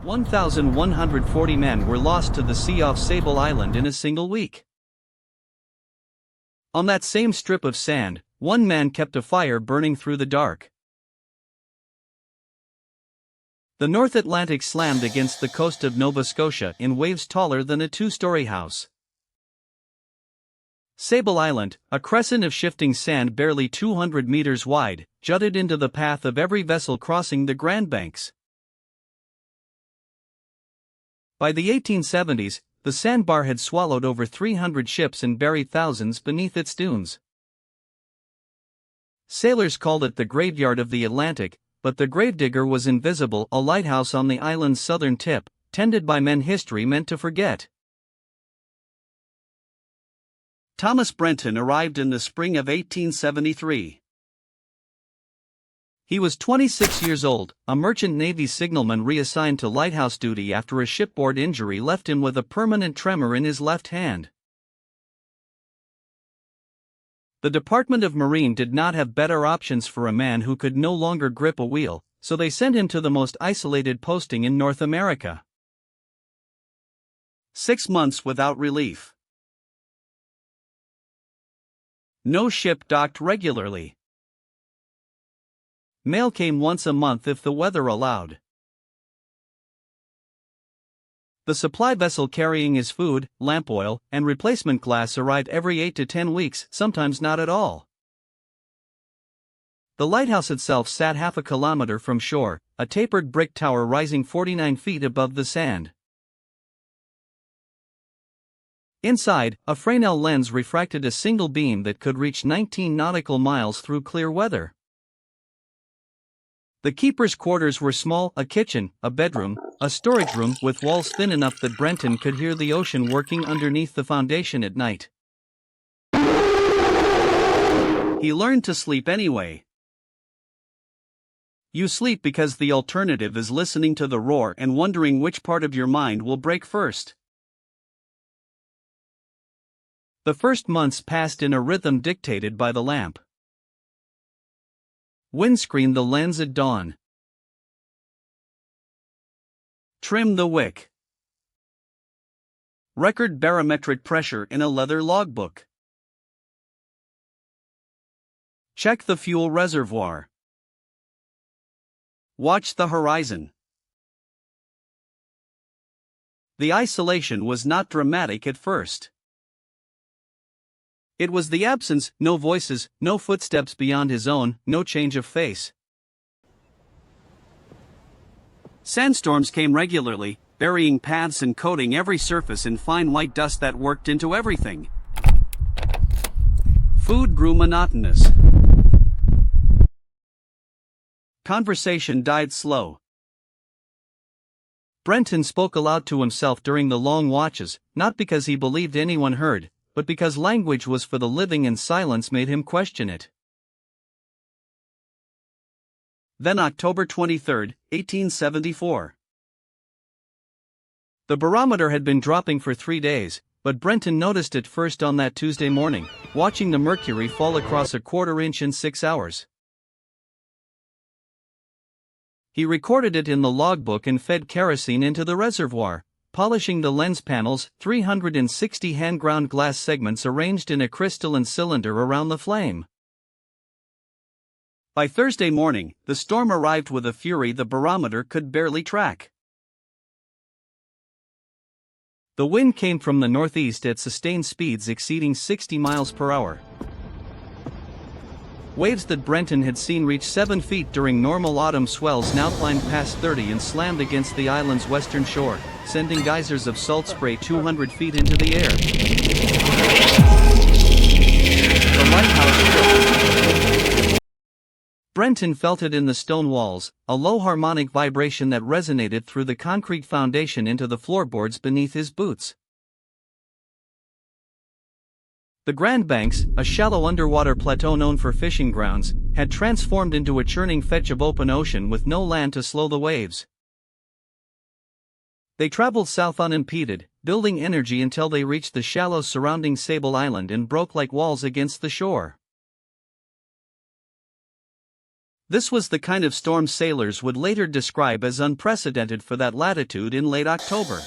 1,140 men were lost to the sea off Sable Island in a single week. On that same strip of sand, one man kept a fire burning through the dark. The North Atlantic slammed against the coast of Nova Scotia in waves taller than a two-story house. Sable Island, a crescent of shifting sand barely 200 meters wide, jutted into the path of every vessel crossing the Grand Banks. By the 1870s, the Sandbar had swallowed over 300 ships and buried thousands beneath its dunes. Sailors called it the graveyard of the Atlantic, but the gravedigger was invisible, a lighthouse on the island's southern tip, tended by men history meant to forget. Thomas Brenton arrived in the spring of 1873. He was 26 years old, a merchant Navy signalman reassigned to lighthouse duty after a shipboard injury left him with a permanent tremor in his left hand. The Department of Marine did not have better options for a man who could no longer grip a wheel, so they sent him to the most isolated posting in North America. 6 months without relief. No ship docked regularly. Mail came once a month if the weather allowed. The supply vessel carrying his food, lamp oil, and replacement glass arrived every 8 to 10 weeks, sometimes not at all. The lighthouse itself sat half a kilometer from shore, a tapered brick tower rising 49 feet above the sand. Inside, a Fresnel lens refracted a single beam that could reach 19 nautical miles through clear weather. The keeper's quarters were small: a kitchen, a bedroom, a storage room with walls thin enough that Brenton could hear the ocean working underneath the foundation at night. He learned to sleep anyway. You sleep because the alternative is listening to the roar and wondering which part of your mind will break first. The first months passed in a rhythm dictated by the lamp. Windscreen the lens at dawn. Trim the wick. Record barometric pressure in a leather logbook. Check the fuel reservoir. Watch the horizon. The isolation was not dramatic at first. It was the absence: no voices, no footsteps beyond his own, no change of face. Sandstorms came regularly, burying paths and coating every surface in fine white dust that worked into everything. Food grew monotonous. Conversation died slow. Brenton spoke aloud to himself during the long watches, not because he believed anyone heard, but because language was for the living and silence made him question it. Then October 23, 1874. The barometer had been dropping for 3 days, but Brenton noticed it first on that Tuesday morning, watching the mercury fall across a quarter inch in 6 hours. He recorded it in the logbook and fed kerosene into the reservoir, polishing the lens panels, 360 hand-ground glass segments arranged in a crystalline cylinder around the flame. By Thursday morning, the storm arrived with a fury the barometer could barely track. The wind came from the northeast at sustained speeds exceeding 60 miles per hour. Waves that Brenton had seen reach 7 feet during normal autumn swells now climbed past 30 and slammed against the island's western shore, sending geysers of salt spray 200 feet into the air. The lighthouse shook. Brenton felt it in the stone walls, a low harmonic vibration that resonated through the concrete foundation into the floorboards beneath his boots. The Grand Banks, a shallow underwater plateau known for fishing grounds, had transformed into a churning fetch of open ocean with no land to slow the waves. They traveled south unimpeded, building energy until they reached the shallows surrounding Sable Island and broke like walls against the shore. This was the kind of storm sailors would later describe as unprecedented for that latitude in late October.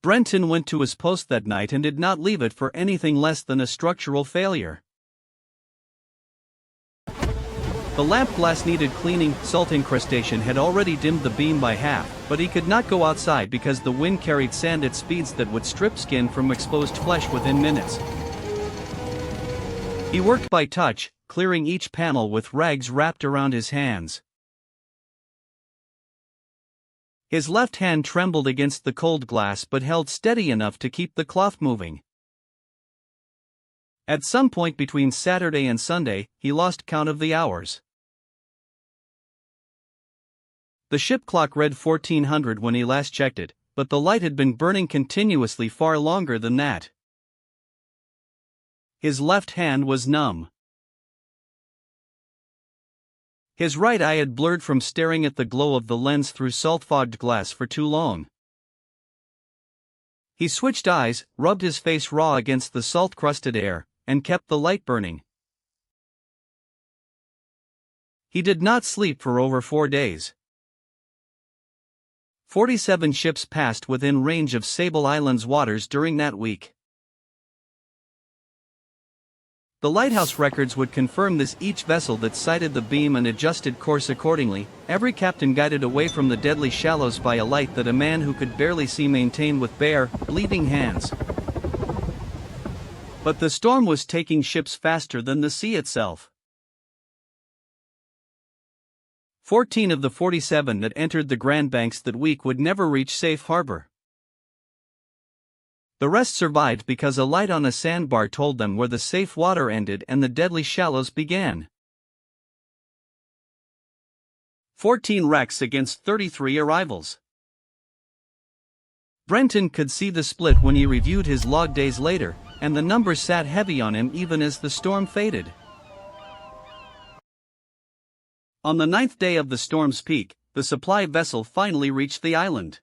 Brenton went to his post that night and did not leave it for anything less than a structural failure. The lamp glass needed cleaning. Salt incrustation had already dimmed the beam by half, but he could not go outside because the wind carried sand at speeds that would strip skin from exposed flesh within minutes. He worked by touch, clearing each panel with rags wrapped around his hands. His left hand trembled against the cold glass but held steady enough to keep the cloth moving. At some point between Saturday and Sunday, he lost count of the hours. The ship clock read 1400 when he last checked it, but the light had been burning continuously far longer than that. His left hand was numb. His right eye had blurred from staring at the glow of the lens through salt-fogged glass for too long. He switched eyes, rubbed his face raw against the salt-crusted air, and kept the light burning. He did not sleep for over 4 days. 47 ships passed within range of Sable Island's waters during that week. The lighthouse records would confirm this. Each vessel that sighted the beam and adjusted course accordingly, every captain guided away from the deadly shallows by a light that a man who could barely see maintained with bare, bleeding hands. But the storm was taking ships faster than the sea itself. 14 of the 47 that entered the Grand Banks that week would never reach safe harbor. The rest survived because a light on a sandbar told them where the safe water ended and the deadly shallows began. 14 wrecks against 33 arrivals. Brenton could see the split when he reviewed his log days later, and the numbers sat heavy on him even as the storm faded. On the 9th day of the storm's peak, the supply vessel finally reached the island.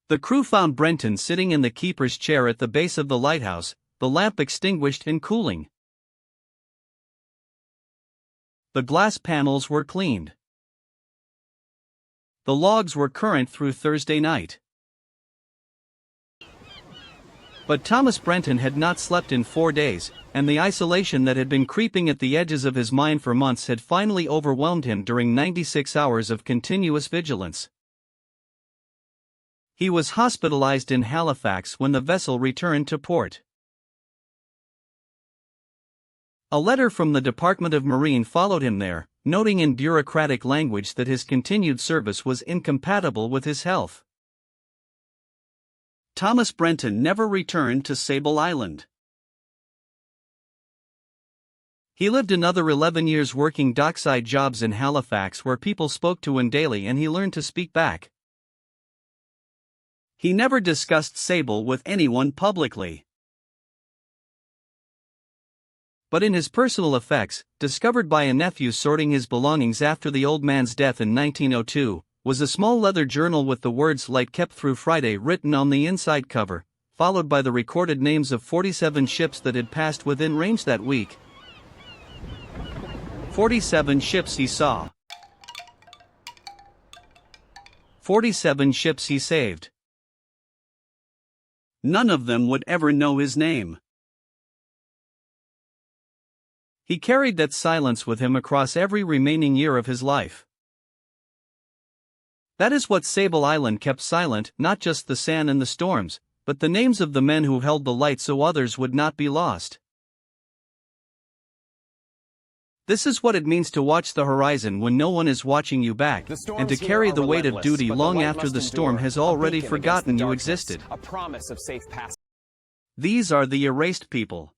The crew found Brenton sitting in the keeper's chair at the base of the lighthouse, the lamp extinguished and cooling. The glass panels were cleaned. The logs were current through Thursday night. But Thomas Brenton had not slept in 4 days, and the isolation that had been creeping at the edges of his mind for months had finally overwhelmed him during 96 hours of continuous vigilance. He was hospitalized in Halifax when the vessel returned to port. A letter from the Department of Marine followed him there, noting in bureaucratic language that his continued service was incompatible with his health. Thomas Brenton never returned to Sable Island. He lived another 11 years working dockside jobs in Halifax where people spoke to him daily and he learned to speak back. He never discussed Sable with anyone publicly. But in his personal effects, discovered by a nephew sorting his belongings after the old man's death in 1902, was a small leather journal with the words "Light kept through Friday" written on the inside cover, followed by the recorded names of 47 ships that had passed within range that week. 47 ships he saw. 47 ships he saved. None of them would ever know his name. He carried that silence with him across every remaining year of his life. That is what Sable Island kept silent, not just the sand and the storms, but the names of the men who held the light so others would not be lost. This is what it means to watch the horizon when no one is watching you back, and to carry the weight of duty long after the storm has already forgotten you existed. A promise of safe passage. These are the erased people.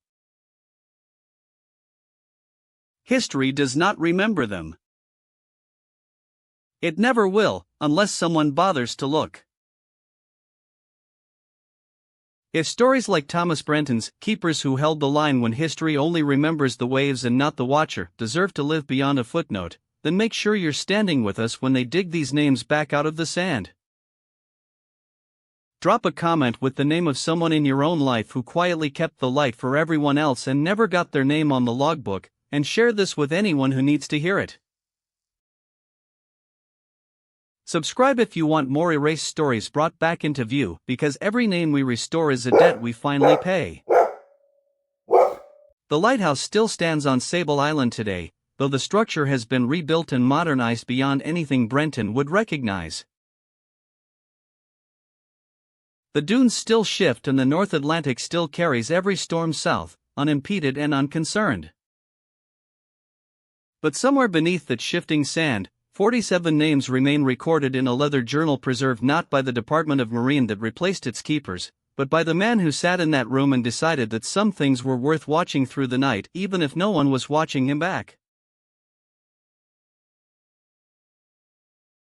History does not remember them. It never will, unless someone bothers to look. If stories like Thomas Brenton's, keepers who held the line when history only remembers the waves and not the watcher, deserve to live beyond a footnote, then make sure you're standing with us when they dig these names back out of the sand. Drop a comment with the name of someone in your own life who quietly kept the light for everyone else and never got their name on the logbook, and share this with anyone who needs to hear it. Subscribe if you want more erased stories brought back into view, because every name we restore is a debt we finally pay. The lighthouse still stands on Sable Island today, though the structure has been rebuilt and modernized beyond anything Brenton would recognize. The dunes still shift and the North Atlantic still carries every storm south, unimpeded and unconcerned. But somewhere beneath that shifting sand, 47 names remain recorded in a leather journal preserved not by the Department of Marine that replaced its keepers, but by the man who sat in that room and decided that some things were worth watching through the night even if no one was watching him back.